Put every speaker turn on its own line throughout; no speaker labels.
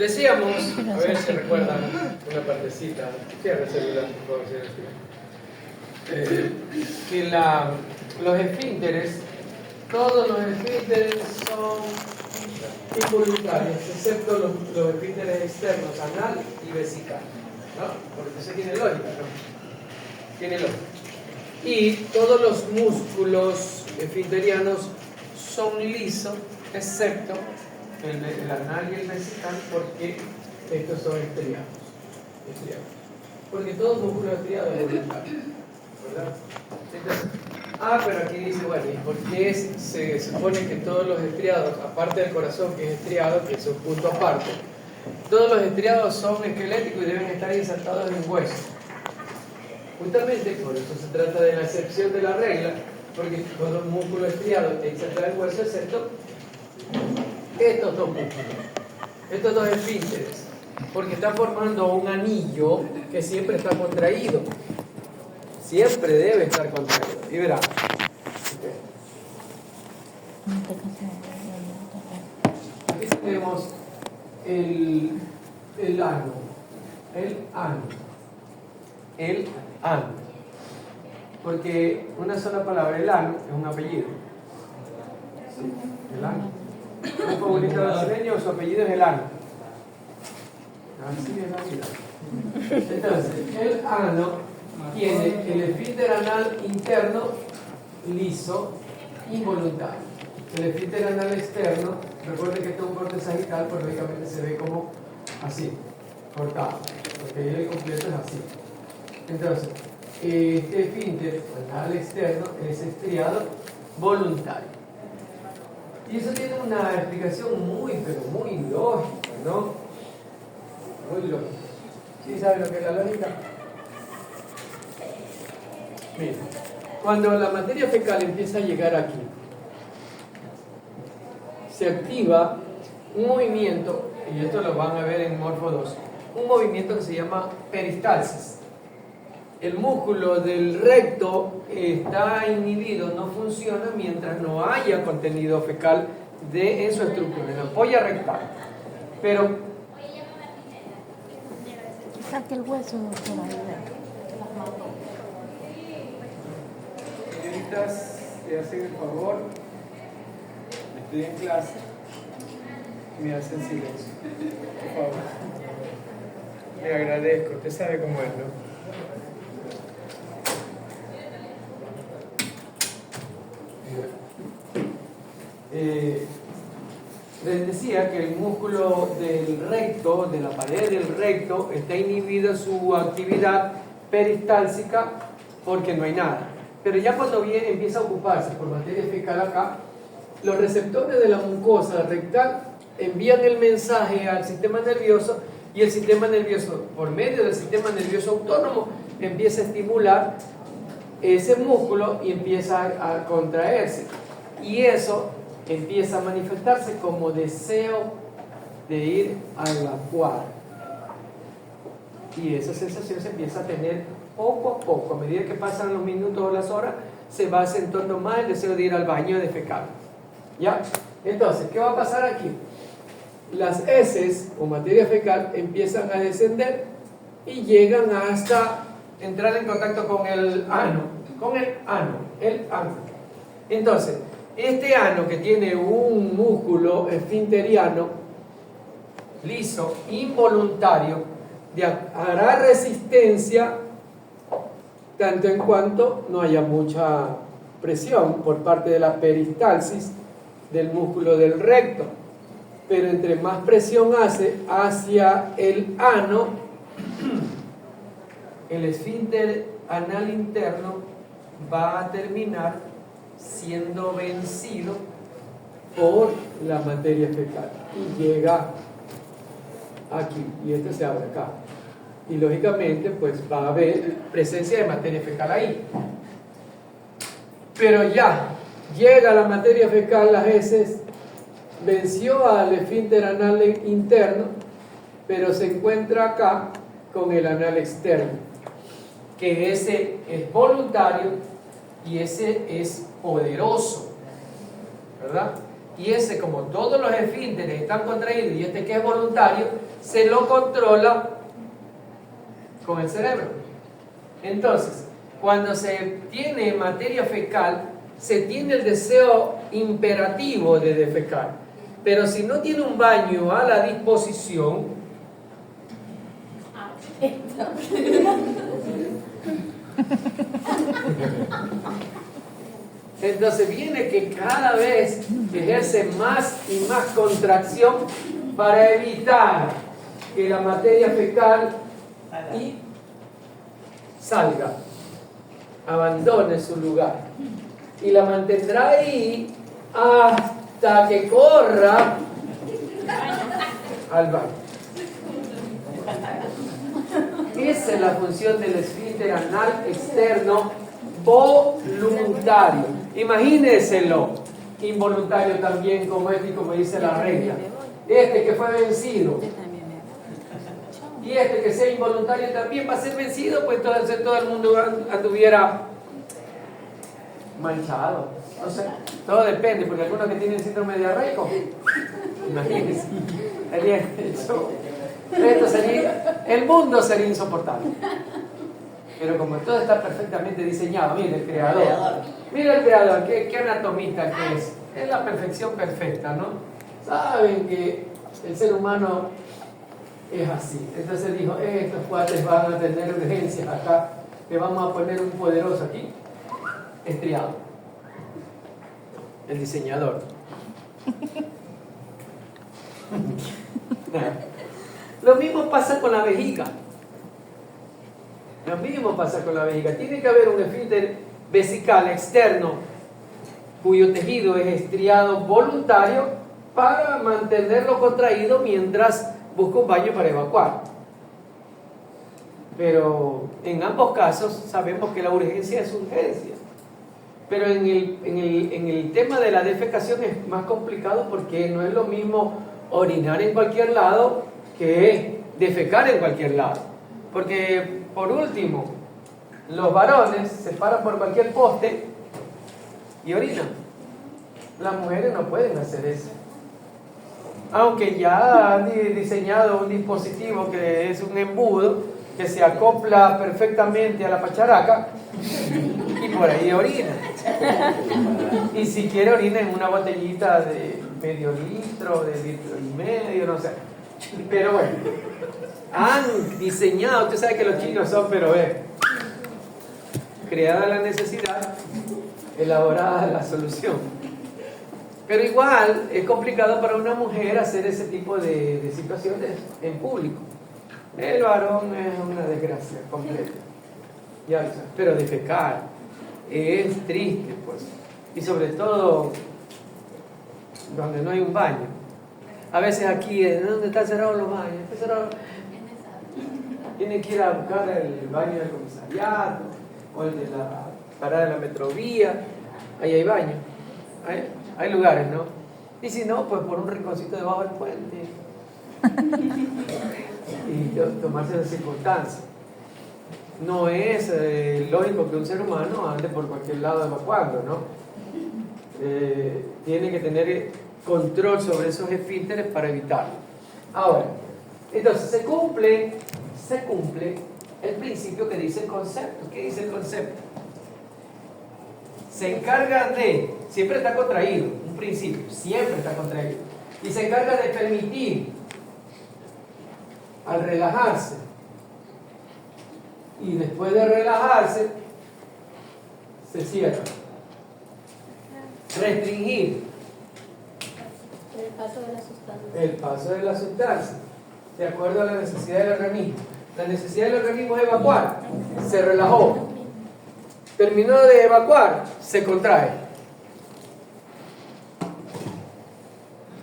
Decíamos, a ver si recuerdan una partecita, cierra el celular, por favor, que los esfínteres, todos los esfínteres son involuntarios, excepto los esfínteres externos, anal y vesical, ¿no? Porque eso tiene lógica, ¿no? Tiene lógica. Y todos los músculos esfinterianos son lisos, excepto el anal y el vesical, porque estos son estriados. Porque todo músculo estriado es voluntario, ¿verdad? Entonces, pero aquí dice, bueno, ¿y por qué se supone que todos los estriados, aparte del corazón que es estriado, que es un punto aparte, todos los estriados son esqueléticos y deben estar insertados en hueso? Justamente por eso se trata de la excepción de la regla, porque todo músculo estriado está insertado en hueso, excepto estos dos músculos, estos dos esfínteres, porque está formando un anillo que siempre está contraído. Siempre debe estar contraído. Y verá. Aquí tenemos el ano. El ano. Porque una sola palabra, el ano, es un apellido. Sí, el ano. Un futbolista brasileño, su apellido es el ano. Así es la vida. Entonces, el ano tiene el esfínter anal interno liso, involuntario. El esfínter anal externo, recuerden que esto es un corte sagital, pues lógicamente se ve como así, cortado, porque el completo es así. Entonces, este esfínter anal externo es estriado voluntario. Y eso tiene una explicación muy, pero muy lógica, ¿no? Muy lógica. ¿Sí saben lo que es la lógica? Mira, cuando la materia fecal empieza a llegar aquí, se activa un movimiento, y esto lo van a ver en Morfo 2, un movimiento que se llama peristalsis. El músculo del recto está inhibido, no funciona mientras no haya contenido fecal en su estructura, en la ampolla rectal. Pero
saque el hueso, doctora.
Señoritas, te hacen el favor, estoy en clase, me hacen silencio, por favor. Le agradezco, usted sabe cómo es, ¿no? Les decía que el músculo del recto, de la pared del recto, está inhibido su actividad peristálsica porque no hay nada. Pero ya cuando empieza a ocuparse por materia fecal acá, los receptores de la mucosa rectal envían el mensaje al sistema nervioso y el sistema nervioso, por medio del sistema nervioso autónomo, empieza a estimular ese músculo y empieza a contraerse. Y eso empieza a manifestarse como deseo de ir a evacuar. Y esa sensación se empieza a tener poco a poco. A medida que pasan los minutos o las horas, se va acentuando más el deseo de ir al baño, de defecar. ¿Ya? Entonces, ¿qué va a pasar aquí? Las heces o materia fecal empiezan a descender y llegan hasta entrar en contacto con el ano. El ano. Entonces, este ano que tiene un músculo esfinteriano liso, involuntario, hará resistencia tanto en cuanto no haya mucha presión por parte de la peristalsis del músculo del recto. Pero entre más presión hace hacia el ano, el esfínter anal interno va a terminar siendo vencido por la materia fecal y llega aquí, y este se abre acá, y lógicamente pues va a haber presencia de materia fecal ahí. Pero ya llega la materia fecal, las heces, venció al esfínter anal interno, pero se encuentra acá con el anal externo, que ese es voluntario y ese es poderoso, ¿verdad? y ese, como todos los esfínteres están contraídos y este que es voluntario, se lo controla con el cerebro. Entonces, cuando se tiene materia fecal, se tiene el deseo imperativo de defecar. Pero si no tiene un baño a la disposición, entonces viene que cada vez ejerce más y más contracción para evitar que la materia fecal salga, abandone su lugar, y la mantendrá ahí hasta que corra al baño. Esa es la función del esfínter anal externo voluntario. Imagínenselo involuntario también, como este y como dice la regla. Este que fue vencido y este que sea involuntario también va a ser vencido, pues entonces todo el mundo anduviera manchado. O sea, todo depende, porque algunos que tienen síndrome diarreico, imagínense, el mundo sería insoportable. Pero como todo está perfectamente diseñado, mire el creador, qué anatomista que es la perfección perfecta, ¿no? Saben que el ser humano es así. Entonces dijo, estos cuates van a tener urgencias acá, le vamos a poner un poderoso aquí, estriado. El diseñador. Lo mismo pasa con la vejiga. Tiene que haber un esfínter vesical externo cuyo tejido es estriado voluntario para mantenerlo contraído mientras busca un baño para evacuar. Pero en ambos casos sabemos que la urgencia es urgencia. Pero en el tema de la defecación es más complicado, porque no es lo mismo orinar en cualquier lado que defecar en cualquier lado. Porque, por último, los varones se paran por cualquier poste y orinan. Las mujeres no pueden hacer eso. Aunque ya han diseñado un dispositivo que es un embudo que se acopla perfectamente a la pacharaca y por ahí orina. Y si quiere orina en una botellita de medio litro, de litro y medio, no sé. Pero bueno, han diseñado, usted sabe que los chinos son, pero creada la necesidad, elaborada la solución. Pero igual es complicado para una mujer hacer ese tipo de situaciones en público. El varón es una desgracia completa. Ya, pero defecar es triste, pues. Y sobre todo donde no hay un baño. A veces aquí, ¿dónde están cerrados los baños? Está cerrado. Tienen que ir a buscar el baño del comisariato o el de la parada de la metrovía. Ahí hay baño. Hay lugares, ¿no? Y si no, pues por un rinconcito debajo del puente. Y tomarse las circunstancias. No es lógico que un ser humano ande por cualquier lado evacuando, ¿no? Tiene que tener control sobre esos esfínteres para evitarlo. Ahora, entonces se cumple el principio que dice el concepto. ¿Qué dice el concepto? Se encarga de, siempre está contraído, un principio, siempre está contraído, y se encarga de permitir, al relajarse, y después de relajarse, se cierra. Restringir el paso de la sustancia, de acuerdo a la necesidad del organismo. La necesidad del organismo es evacuar, se relajó. Terminó de evacuar, se contrae.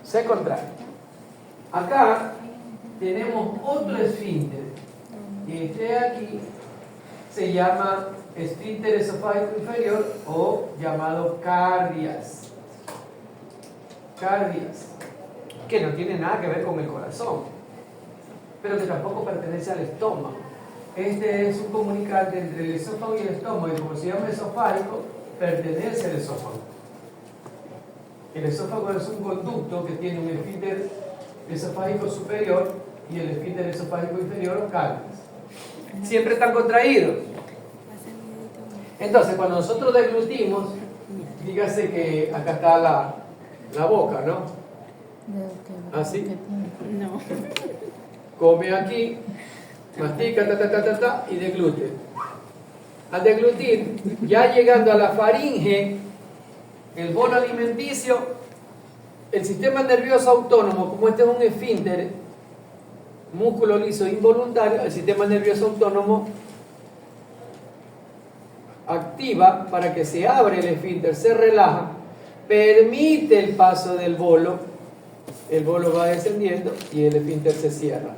Se contrae. Acá tenemos otro esfínter. Y este aquí se llama esfínter esofágico inferior, o llamado cardias. Cardias, que no tiene nada que ver con el corazón, pero que tampoco pertenece al estómago. Este es un comunicante entre el esófago y el estómago, y como se llama esofágico, pertenece al esófago. El esófago es un conducto que tiene un esfínter esofágico superior y el esfínter esofágico inferior o cáliz. Siempre están contraídos. Entonces, cuando nosotros deglutimos, dígase que acá está la boca, ¿no? ¿Así?
No.
Come aquí, mastica, y deglute. Al deglutir, ya llegando a la faringe, el bolo alimenticio, el sistema nervioso autónomo, como este es un esfínter, músculo liso involuntario, el sistema nervioso autónomo activa para que se abre el esfínter, se relaja, permite el paso del bolo, el bolo va descendiendo y el esfínter se cierra.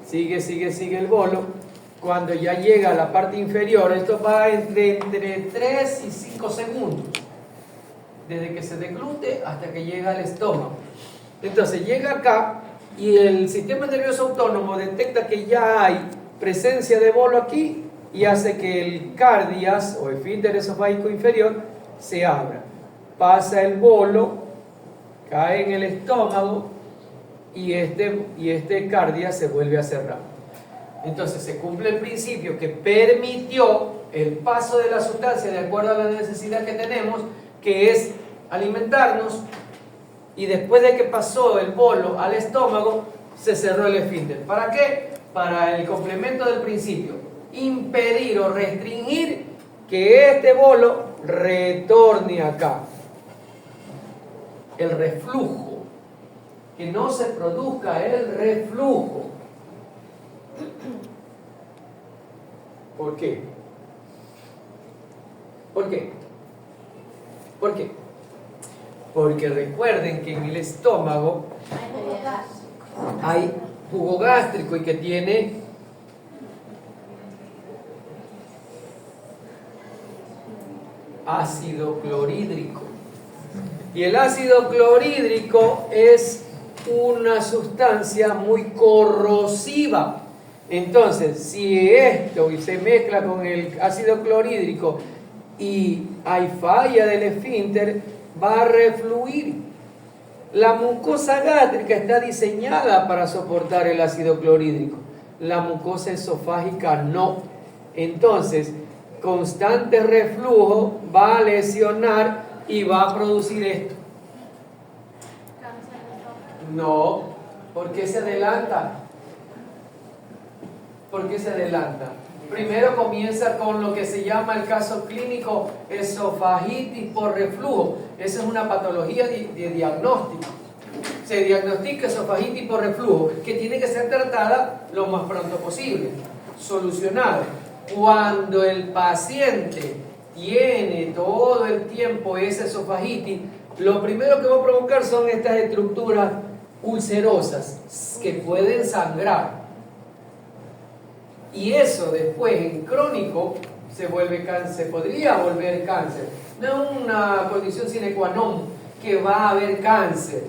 Sigue el bolo. Cuando ya llega a la parte inferior, esto va entre 3 y 5 segundos, desde que se deglute hasta que llega al estómago. Entonces llega acá y el sistema nervioso autónomo detecta que ya hay presencia de bolo aquí y hace que el cardias o esfínter esofágico inferior se abra. Pasa el bolo, cae en el estómago y este cardias se vuelve a cerrar. Entonces se cumple el principio que permitió el paso de la sustancia de acuerdo a la necesidad que tenemos, que es alimentarnos, y después de que pasó el bolo al estómago, se cerró el esfínter. ¿Para qué? Para el complemento del principio, impedir o restringir que este bolo retorne acá. El reflujo, que no se produzca el reflujo. ¿Por qué? ¿Por qué? ¿Por qué? Porque recuerden que en el estómago hay jugo gástrico y que tiene ácido clorhídrico. Y el ácido clorhídrico es una sustancia muy corrosiva. Entonces, si esto se mezcla con el ácido clorhídrico y hay falla del esfínter, va a refluir. La mucosa gástrica está diseñada para soportar el ácido clorhídrico. La mucosa esofágica no. Entonces, constante reflujo va a lesionar y va a producir esto. No, ¿por qué se adelanta? ¿Por qué se adelanta? Primero comienza con lo que se llama el caso clínico esofagitis por reflujo. Esa es una patología de diagnóstico. Se diagnostica esofagitis por reflujo, que tiene que ser tratada lo más pronto posible, solucionada. Cuando el paciente tiene todo el tiempo esa esofagitis, lo primero que va a provocar son estas estructuras ulcerosas que pueden sangrar. Y eso después en crónico se vuelve cáncer, podría volver cáncer. No es una condición sine qua non que va a haber cáncer,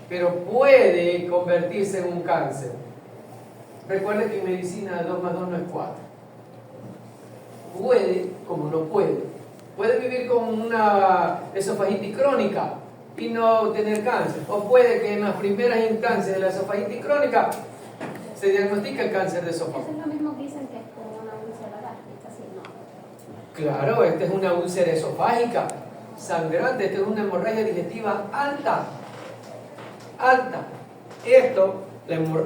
pero puede convertirse en un cáncer. Recuerden que en medicina 2 más 2 no es 4. Puede, como no puede. Puede vivir con una esofagitis crónica y no tener cáncer. O puede que en las primeras instancias de la esofagitis crónica se diagnostica el cáncer de esófago.
Eso es lo mismo que dicen que es como una úlcera gástrica, ¿sí? No.
Claro, esta es una úlcera esofágica sangrante, esta es una hemorragia digestiva alta. Esto,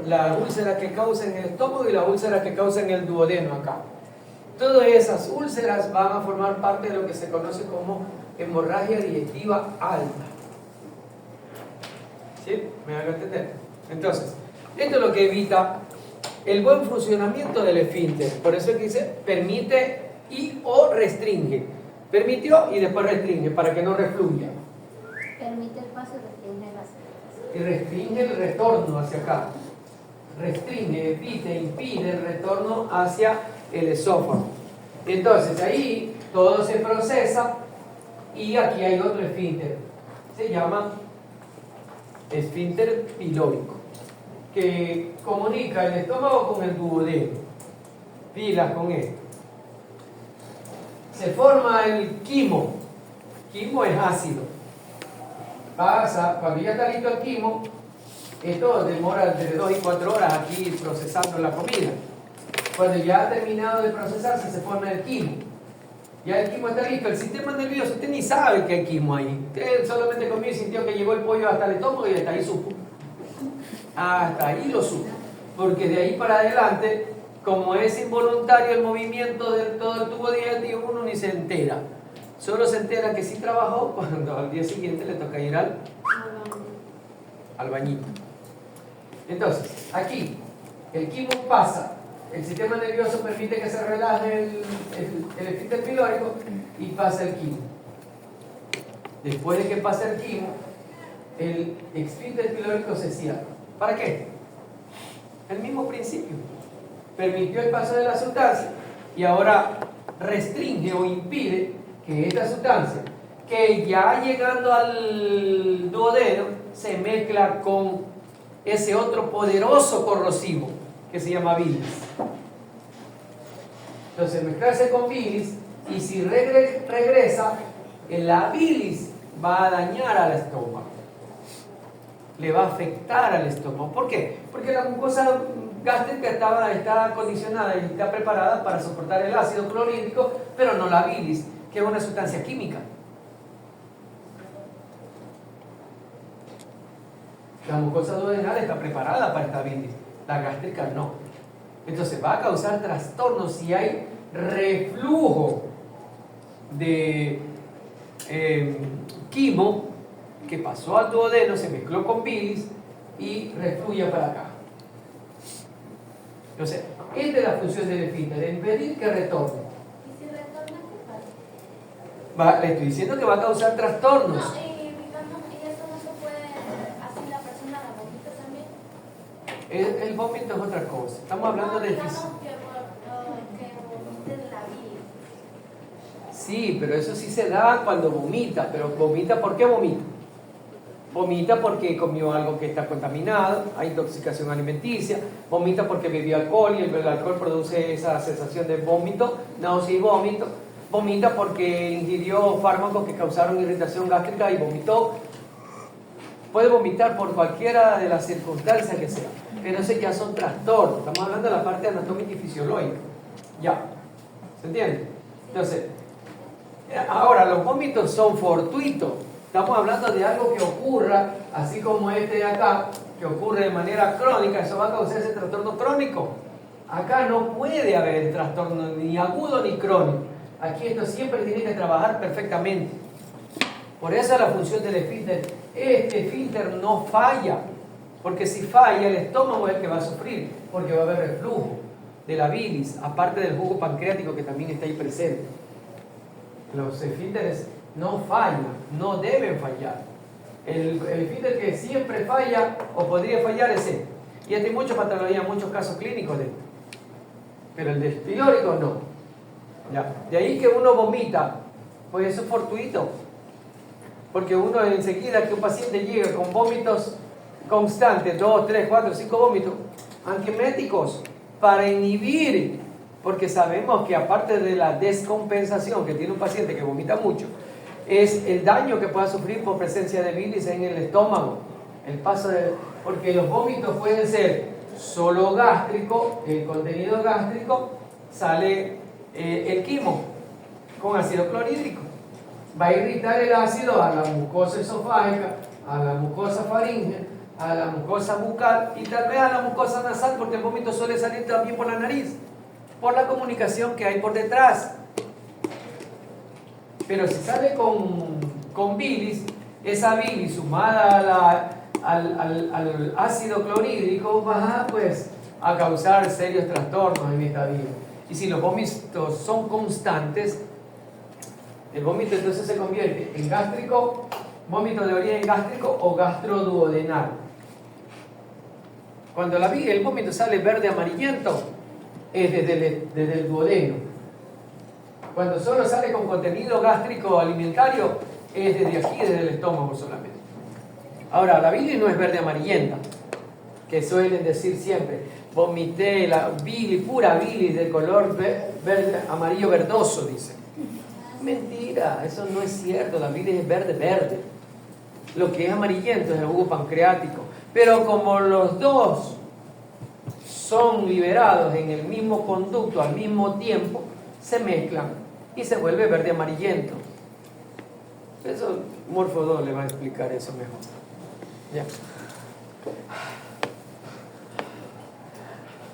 la úlcera que causa en el estómago y la úlcera que causa en el duodeno acá. Todas esas úlceras van a formar parte de lo que se conoce como hemorragia digestiva alta. ¿Sí? ¿Me hago entender? Entonces, esto es lo que evita el buen funcionamiento del esfínter. Por eso es que dice permite y o restringe. Permitió y después restringe para que no refluya.
Permite el paso y restringe las.
Y restringe el retorno hacia acá. Restringe, impide el retorno hacia el esófago. Entonces ahí todo se procesa y aquí hay otro esfínter. Se llama esfínter pilórico, que comunica el estómago con el duodeno. Pilas con esto. Se forma el quimo. Quimo es ácido. pasa, cuando ya está listo el quimo, esto demora entre 2 y 4 horas aquí procesando la comida. Cuando ya ha terminado de procesarse, se forma el quimo. Ya el quimo está listo. El sistema nervioso, usted ni sabe que hay quimo ahí. Usted solamente comió y sintió que llegó el pollo hasta el estómago y hasta ahí supo. Hasta ahí lo supo. Porque de ahí para adelante, como es involuntario el movimiento de todo el tubo digestivo, uno ni se entera. Solo se entera que sí trabajó cuando al día siguiente le toca ir al bañito. Entonces, aquí, el quimo pasa, el sistema nervioso permite que se relaje el esfínter pilórico y pasa el quimo. Después de que pasa el quimo, el esfínter pilórico se cierra. ¿Para qué? El mismo principio. Permitió el paso de la sustancia y ahora restringe o impide que esta sustancia, que ya llegando al duodeno, se mezcla con ese otro poderoso corrosivo que se llama bilis. Entonces, mezclarse con bilis, y si regresa, la bilis va a dañar al estómago, le va a afectar al estómago. ¿Por qué? Porque la mucosa gástrica está acondicionada y está preparada para soportar el ácido clorhídrico, pero no la bilis, que es una sustancia química. La mucosa duodenal está preparada para esta bilis, la gástrica no. Entonces va a causar trastornos si hay reflujo de quimo que pasó al duodeno, se mezcló con bilis y refluye para acá. Entonces, esta es la función del esfínter, impedir que retorne.
¿Y si retorna qué pasa?
Le estoy diciendo que va a causar trastornos.
No, digamos, y eso no se puede, así la persona la vomita también.
El vómito es otra cosa. Estamos hablando de
digamos que vomiten la bilis.
Sí, pero eso sí se da cuando vomita. Pero vomita, ¿por qué vomita? Vomita porque comió algo que está contaminado, hay intoxicación alimenticia. Vomita porque bebió alcohol y el alcohol produce esa sensación de vómito, náusea y vómito. Vomita porque ingirió fármacos que causaron irritación gástrica y vomitó. Puede vomitar por cualquiera de las circunstancias que sea, pero ese ya son trastornos. Estamos hablando de la parte anatómica y fisiológica. Ya, ¿se entiende? Entonces, ahora los vómitos son fortuitos. Estamos hablando de algo que ocurra, así como este de acá, que ocurre de manera crónica. Eso va a causar ese trastorno crónico. Acá no puede haber trastorno ni agudo ni crónico. Aquí esto siempre tiene que trabajar perfectamente. Por eso es la función del esfínter. Este esfínter no falla, porque si falla el estómago es el que va a sufrir, porque va a haber reflujo de la bilis, aparte del jugo pancreático que también está ahí presente. Los esfínteres no fallan, no deben fallar. El esfínter que siempre falla o podría fallar es este. Y hay muchas patologías, muchos casos clínicos de esto. Pero el del pilórico no. ¿Ya? De ahí que uno vomita, pues eso es fortuito. Porque uno enseguida que un paciente llega con vómitos constantes, 2, 3, 4, 5 vómitos, antieméticos, para inhibir, porque sabemos que aparte de la descompensación que tiene un paciente que vomita mucho, es el daño que pueda sufrir por presencia de bilis en el estómago. Porque los vómitos pueden ser solo gástrico, el contenido gástrico, sale el quimo con ácido clorhídrico. Va a irritar el ácido a la mucosa esofágica, a la mucosa faríngea, a la mucosa bucal y tal vez a la mucosa nasal, porque el vómito suele salir también por la nariz, por la comunicación que hay por detrás. Pero si sale con bilis, esa bilis sumada al ácido clorhídrico va pues a causar serios trastornos en esta vida. Y si los vómitos son constantes, el vómito entonces se convierte en gástrico, vómito de origen gástrico o gastroduodenal. Cuando el vómito sale verde amarillento, es desde el duodeno. Cuando solo sale con contenido gástrico alimentario, es desde aquí, desde el estómago solamente. Ahora, la bilis no es verde amarillenta, que suelen decir siempre, vomité la bilis, pura bilis de color verde, amarillo verdoso, dicen. Mentira, eso no es cierto, la bilis es verde, verde. Lo que es amarillento es el jugo pancreático. Pero como los dos son liberados en el mismo conducto al mismo tiempo, se mezclan y se vuelve verde amarillento. Eso, Morfo 2 le va a explicar eso mejor. Ya.